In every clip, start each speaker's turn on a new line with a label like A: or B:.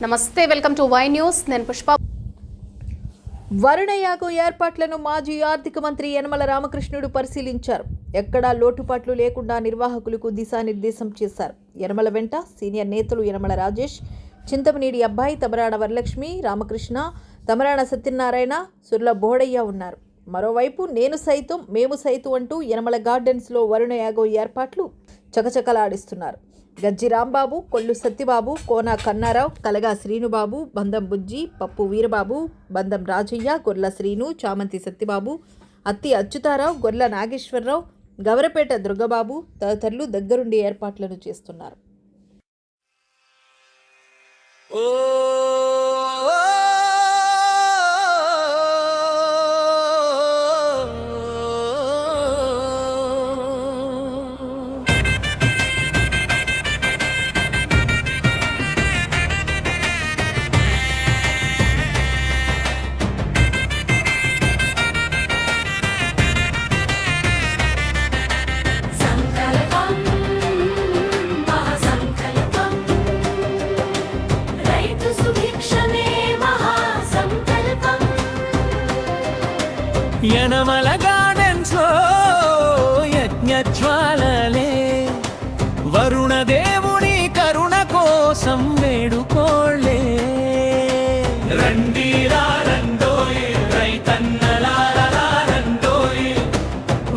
A: నమస్తే, welcome to Y news. నేను పుష్ప.
B: వరుణ యాగం ఏర్పాట్లను మాజీ ఆర్థిక మంత్రి యనమల రామకృష్ణుడు పరిశీలించారు. ఎక్కడా లోటుపాట్లు లేకుండా నిర్వాహకులకు దిశానిర్దేశం చేశారు. యనమల వెంట సీనియర్ నేతలు యనమల రాజేష్, చింతమనేని అబ్బాయి, తమరాణ వరలక్ష్మి, రామకృష్ణ, తమరాణ సత్యనారాయణ, సుర్ల బోడయ్య ఉన్నారు. మరోవైపు నేను సైతం మేము సైతం అంటూ యనమల గార్డెన్స్లో వరుణ యాగం ఏర్పాట్లు చకచకలాడిస్తున్నారు. గజ్జి రాంబాబు, కొల్లు సత్యబాబు, కోన కన్నారావు, కలగా శ్రీనుబాబు, బందం బుజ్జి, పప్పు వీరబాబు, బందం రాజయ్య, గొర్ల శ్రీను, చామంతి సత్యబాబు, అత్తి అచ్యుతారావు, గొర్ల నాగేశ్వరరావు, గవరపేట దుర్గబాబు తదితరులు దగ్గరుండి ఏర్పాట్లను చేస్తున్నారు.
C: యనమల గార్డెన్స్ లో యజ్ఞజ్వాలలే వరుణ దేవుని కరుణ కోసం వేడుకోళ్ళే. రండిరా రండోయ్ రైతన్నలారండోయ్,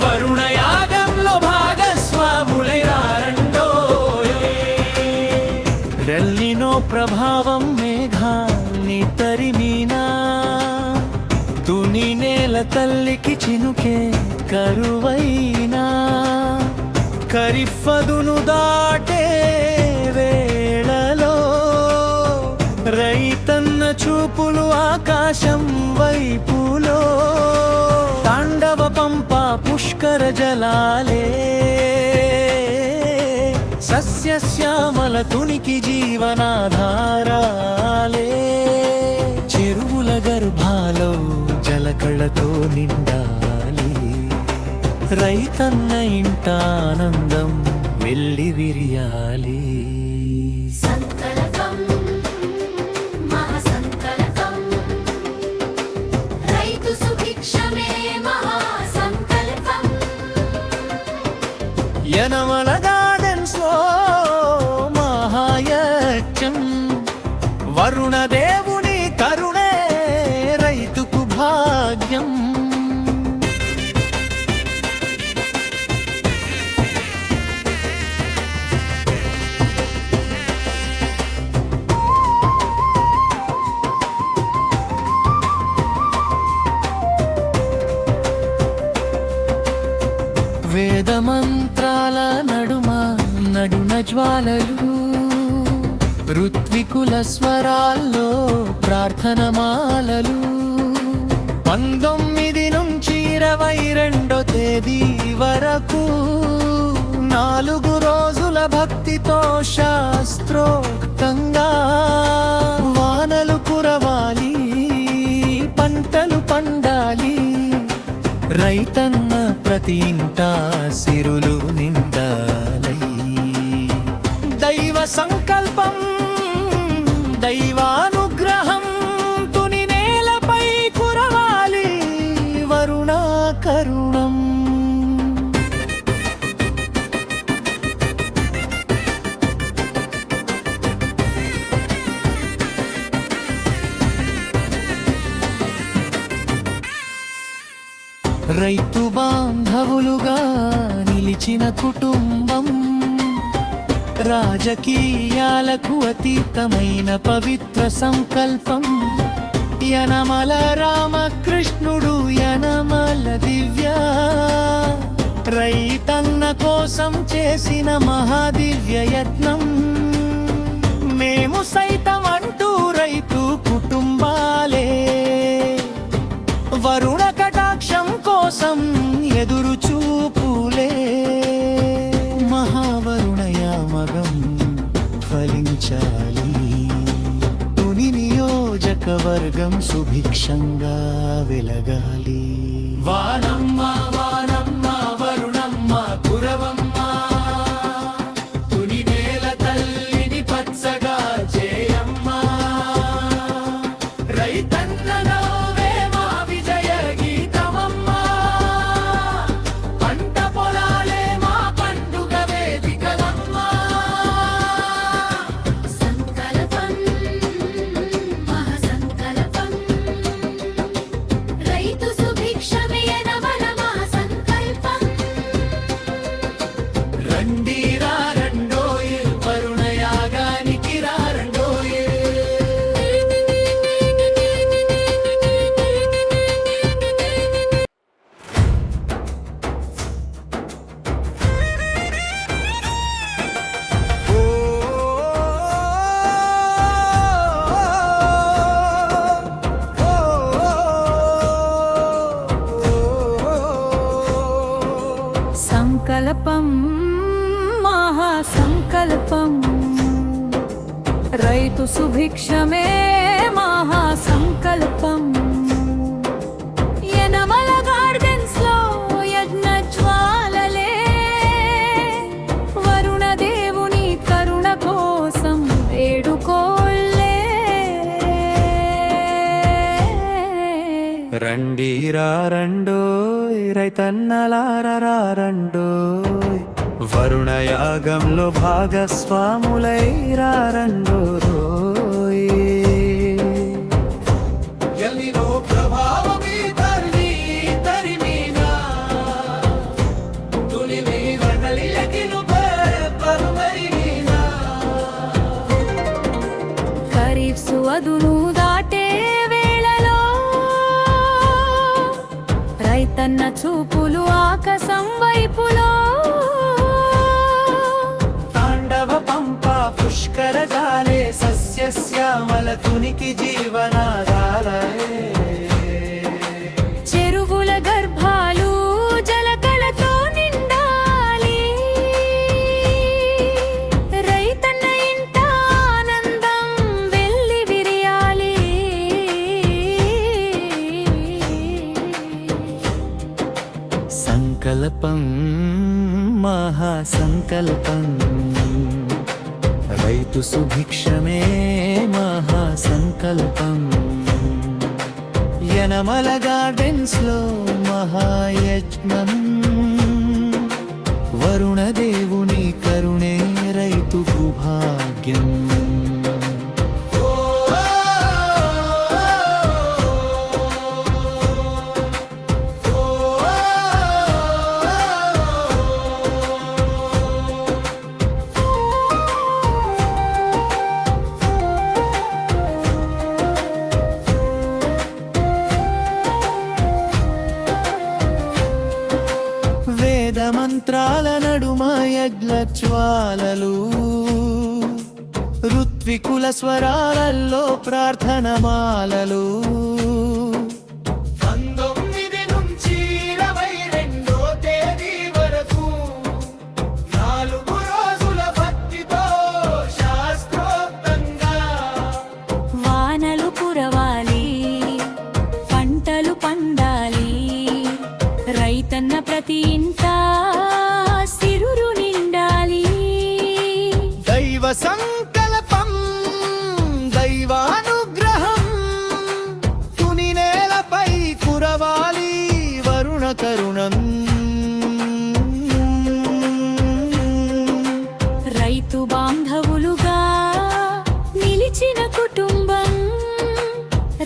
C: వరుణ యాగంలో భాగస్వాములై రండోయ్. ఎల్నినో ప్రభావం మేఘాన్ని తరిమినా తుని నేల తల్లికి చినుకే కరువైనా, ఖరీఫ్దును దాటే వేళలో రైతన్న చూపులు ఆకాశం వైపులో. తాండవ పంప పుష్కర జలాలే సస్యశ్యామల తునికి జీవనాధారాలే. చెరువుల గర్భాలో జలకళతో నిండాలి, రైతన్న ఇంట ఆనందం వెళ్ళి విరియాలి. యనమల గార్డెన్స్ లో మహాయజ్ఞం, వరుణ దేవుని కరుణే రైతుకు భాగ్యం. వేద మంత్రాల నడుమ నడున జ్వాలలు, ఋత్వికుల స్వరాల్లో ప్రార్థనమాలలు. 19 నుంచి 22 తేదీ వరకు 4 రోజుల భక్తితో శాస్త్రోక్తంగా వానలు కురవాలి, పంటలు పండాలి, రైతన్న ప్రతి ఇంట సిరులు నిండాలై. దైవ సంకల్పం, దైవానుగ్రహం తుని నేలపై కురవాలి, వరుణా కరుణం. రైతు బాంధవులుగా నిలిచిన కుటుంబం, రాజకీయాలకు అతీతమైన పవిత్ర సంకల్పం. యనమల రామకృష్ణుడు, యనమల దివ్య, రైతన్న కోసం చేసిన మహాదివ్య యత్నం. మేము సైతం అంటూ రైతు కుటుంబాలే వరుణ కటాక్షం కోసం ఎదురు చూపులే. మహావరుణ యామగం ఫలించాలి, తుని నియోజకవర్గం సుభిక్షంగా వెలగాలి. వానమ్మ వానమ్మ వరుణమ్మ కురవమ్మ, తుని నేల తల్లిని పచ్చగా చేయమ్మ.
D: సంకల్పం మహాసంకల్పం రైతు సుభిక్షమే మహాసంకల్పం యనమల గార్డెన్స్ లో యజ్ఞ జ్వాలలే వరుణ దేవుని కరుణ కోసం వేడుకోలే
C: రండిరా రండోయ్ రైతన్నలారా రండోయ్ వరుణ యాగంలో భాగస్వాములైరా రండోయ్ ఎల్నినో ప్రభావమే తరిమీనా తులిమి వడలిలకిను పరుమరిగినా
D: ఖరీఫ్ సువదును దాటే వేళలో రైతన్న చూపులు ఆకాశం వైపులో
C: తాండవ పంప పుష్కర జాలే సస్యశ్యామల తునికి జీవనాధారలే
D: చెరువుల గర్భాలు జలకళతో నిండాలి రైతన్న ఇంట ఆనందం వెల్లి విరియాలి
C: సంకల్పం మహాసంకల్పం రైతు సుభిక్షమే మహాసంకల్పం యనమల గార్డెన్స్ లో మహాయజ్ఞం వరుణ దేవుని కరుణే రైతుకు భాగ్యం వేద మంత్రాల నడుమ యజ్ఞ జ్వాలలు ఋత్వికుల స్వరాలలో ప్రార్థనమాలలు 19 నుంచి 22వ తేదీ వరకు 4 రోజుల భక్తితో శాస్త్రోక్తంగా
D: వానలు కురవాలి పంటలు పండాలి రైతన్న ప్రతి ఇంట సిరులు నిండాలి
C: దైవ సంకల్పం దైవానుగ్రహం తుని నేలపై కురవాలి వరుణ కరుణం
D: రైతు బాంధవులుగా నిలిచిన కుటుంబం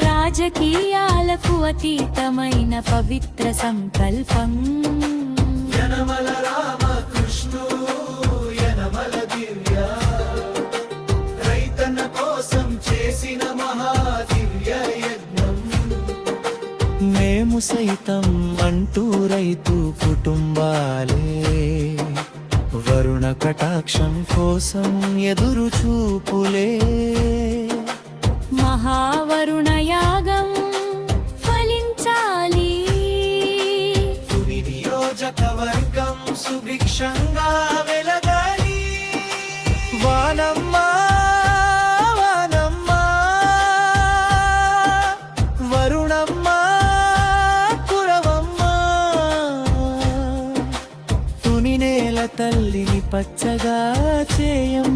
D: రాజకీయాలకు అతీతమైన పవిత్ర సంకల్పం
C: యనమల రామకృష్ణు యనమల దివ్య రైతన్న కోసం చేసిన మహాదివ్య యజ్ఞం మేము సైతం అంటూ రైతు కుటుంబాలే వరుణ కటాక్షం కోసం ఎదురు చూపులే
D: మహావరుణ యాగం ఫలించాలి
C: తుని నియోజకవర్గం సుభిక్షంగా వెలగాలి వానమ్మా వానమ్మా వరుణమ్మా కురవమ్మా తుని నేల తల్లిని పచ్చగా చేయమ్మా